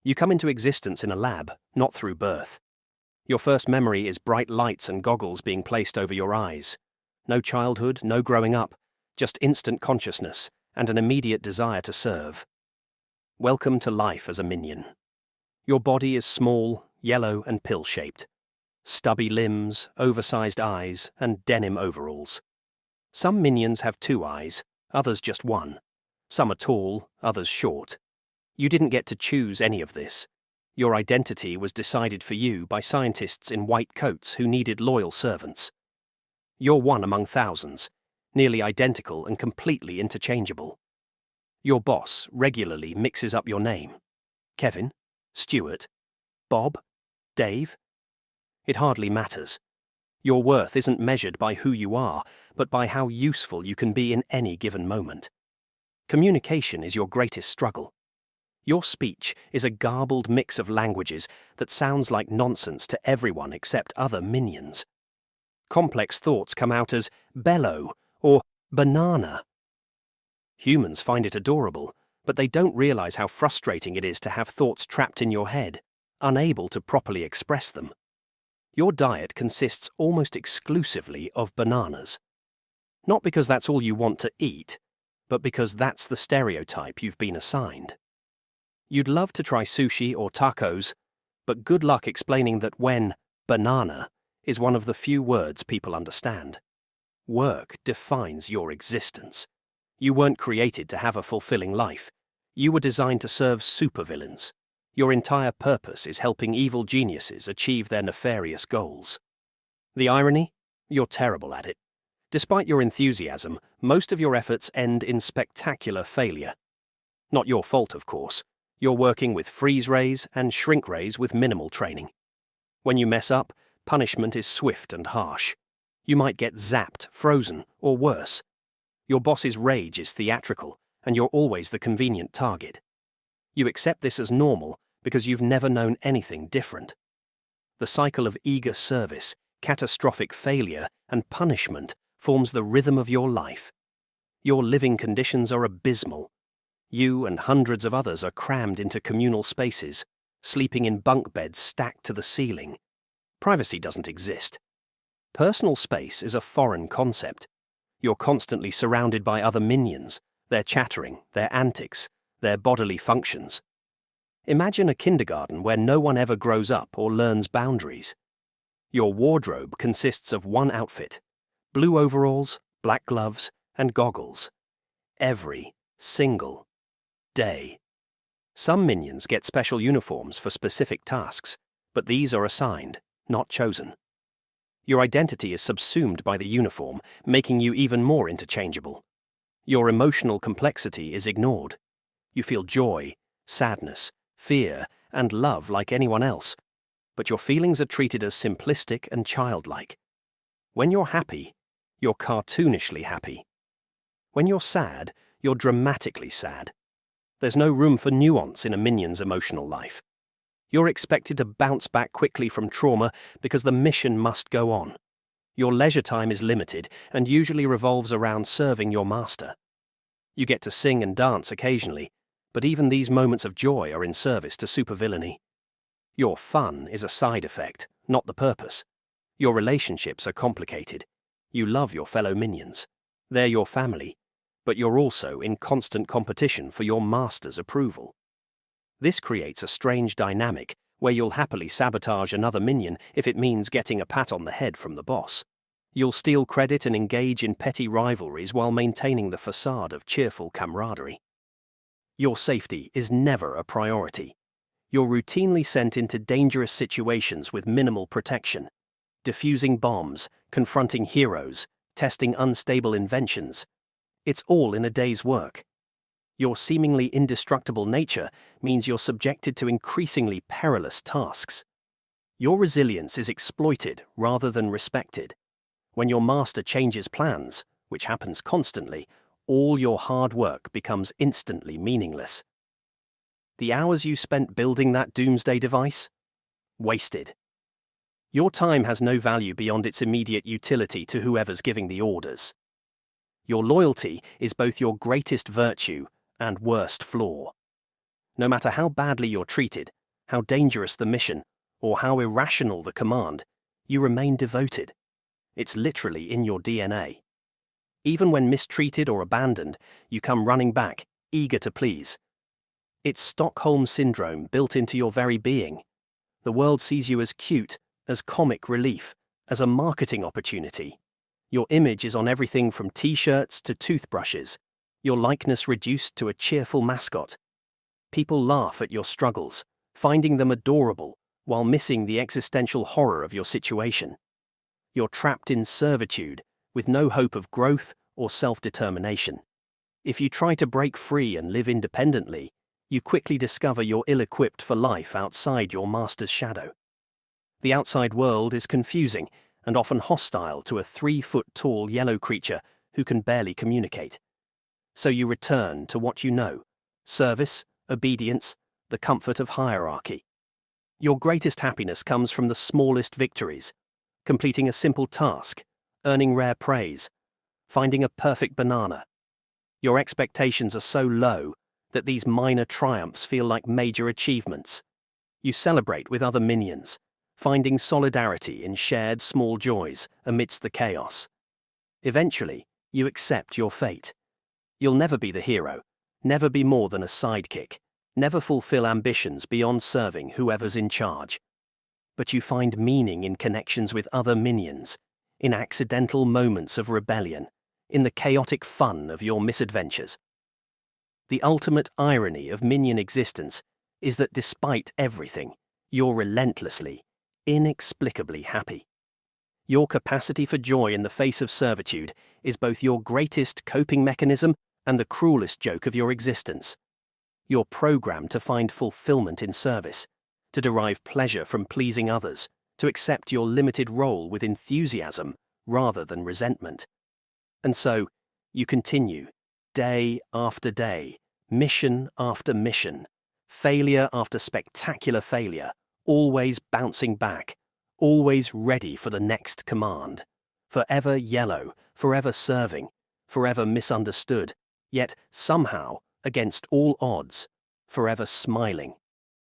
You come into existence in a lab, not through birth. Your first memory is bright lights and goggles being placed over your eyes. No childhood, no growing up, just instant consciousness and an immediate desire to serve. Welcome to life as a minion. Your body is small, yellow and pill-shaped. Stubby limbs, oversized eyes, and denim overalls. Some minions have 2 eyes, others just 1. Some are tall, others short. You didn't get to choose any of this. Your identity was decided for you by scientists in white coats who needed loyal servants. You're one among thousands, nearly identical and completely interchangeable. Your boss regularly mixes up your name. Kevin? Stuart? Bob? Dave? It hardly matters. Your worth isn't measured by who you are, but by how useful you can be in any given moment. Communication is your greatest struggle. Your speech is a garbled mix of languages that sounds like nonsense to everyone except other minions. Complex thoughts come out as bellow or banana. Humans find it adorable, but they don't realize how frustrating it is to have thoughts trapped in your head, unable to properly express them. Your diet consists almost exclusively of bananas. Not because that's all you want to eat, but because that's the stereotype you've been assigned. You'd love to try sushi or tacos, but good luck explaining that when banana is one of the few words people understand. Work defines your existence. You weren't created to have a fulfilling life. You were designed to serve supervillains. Your entire purpose is helping evil geniuses achieve their nefarious goals. The irony? You're terrible at it. Despite your enthusiasm, most of your efforts end in spectacular failure. Not your fault, of course. You're working with freeze rays and shrink rays with minimal training. When you mess up, punishment is swift and harsh. You might get zapped, frozen, or worse. Your boss's rage is theatrical, and you're always the convenient target. You accept this as normal because you've never known anything different. The cycle of eager service, catastrophic failure, and punishment forms the rhythm of your life. Your living conditions are abysmal. You and hundreds of others are crammed into communal spaces, sleeping in bunk beds stacked to the ceiling. Privacy doesn't exist. Personal space is a foreign concept. You're constantly surrounded by other minions, their chattering, their antics, their bodily functions. Imagine a kindergarten where no one ever grows up or learns boundaries. Your wardrobe consists of 1 outfit: blue overalls, black gloves, and goggles. Every single day. Some minions get special uniforms for specific tasks, but these are assigned, not chosen. Your identity is subsumed by the uniform, making you even more interchangeable. Your emotional complexity is ignored. You feel joy, sadness, fear, and love like anyone else, but your feelings are treated as simplistic and childlike. When you're happy, you're cartoonishly happy. When you're sad, you're dramatically sad. There's no room for nuance in a minion's emotional life. You're expected to bounce back quickly from trauma because the mission must go on. Your leisure time is limited and usually revolves around serving your master. You get to sing and dance occasionally, but even these moments of joy are in service to supervillainy. Your fun is a side effect, not the purpose. Your relationships are complicated. You love your fellow minions. They're your family, but you're also in constant competition for your master's approval. This creates a strange dynamic where you'll happily sabotage another minion if it means getting a pat on the head from the boss. You'll steal credit and engage in petty rivalries while maintaining the facade of cheerful camaraderie. Your safety is never a priority. You're routinely sent into dangerous situations with minimal protection, defusing bombs, confronting heroes, testing unstable inventions. It's all in a day's work. Your seemingly indestructible nature means you're subjected to increasingly perilous tasks. Your resilience is exploited rather than respected. When your master changes plans, which happens constantly, all your hard work becomes instantly meaningless. The hours you spent building that doomsday device? Wasted. Your time has no value beyond its immediate utility to whoever's giving the orders. Your loyalty is both your greatest virtue and worst flaw. No matter how badly you're treated, how dangerous the mission, or how irrational the command, you remain devoted. It's literally in your DNA. Even when mistreated or abandoned, you come running back, eager to please. It's Stockholm Syndrome built into your very being. The world sees you as cute, as comic relief, as a marketing opportunity. Your image is on everything from t-shirts to toothbrushes, your likeness reduced to a cheerful mascot. People laugh at your struggles, finding them adorable, while missing the existential horror of your situation. You're trapped in servitude, with no hope of growth or self-determination. If you try to break free and live independently, you quickly discover you're ill-equipped for life outside your master's shadow. The outside world is confusing and often hostile to a 3-foot-tall yellow creature who can barely communicate. So you return to what you know: service, obedience, the comfort of hierarchy. Your greatest happiness comes from the smallest victories: completing a simple task, earning rare praise, finding a perfect banana. Your expectations are so low that these minor triumphs feel like major achievements. You celebrate with other minions, finding solidarity in shared small joys amidst the chaos. Eventually, you accept your fate. You'll never be the hero, never be more than a sidekick, never fulfill ambitions beyond serving whoever's in charge. But you find meaning in connections with other minions, in accidental moments of rebellion, in the chaotic fun of your misadventures. The ultimate irony of minion existence is that despite everything, you're relentlessly, inexplicably happy. Your capacity for joy in the face of servitude is both your greatest coping mechanism and the cruelest joke of your existence. You're programmed to find fulfillment in service, to derive pleasure from pleasing others, to accept your limited role with enthusiasm rather than resentment. And so, you continue, day after day, mission after mission, failure after spectacular failure, always bouncing back, always ready for the next command, forever yellow, forever serving, forever misunderstood, yet somehow, against all odds, forever smiling.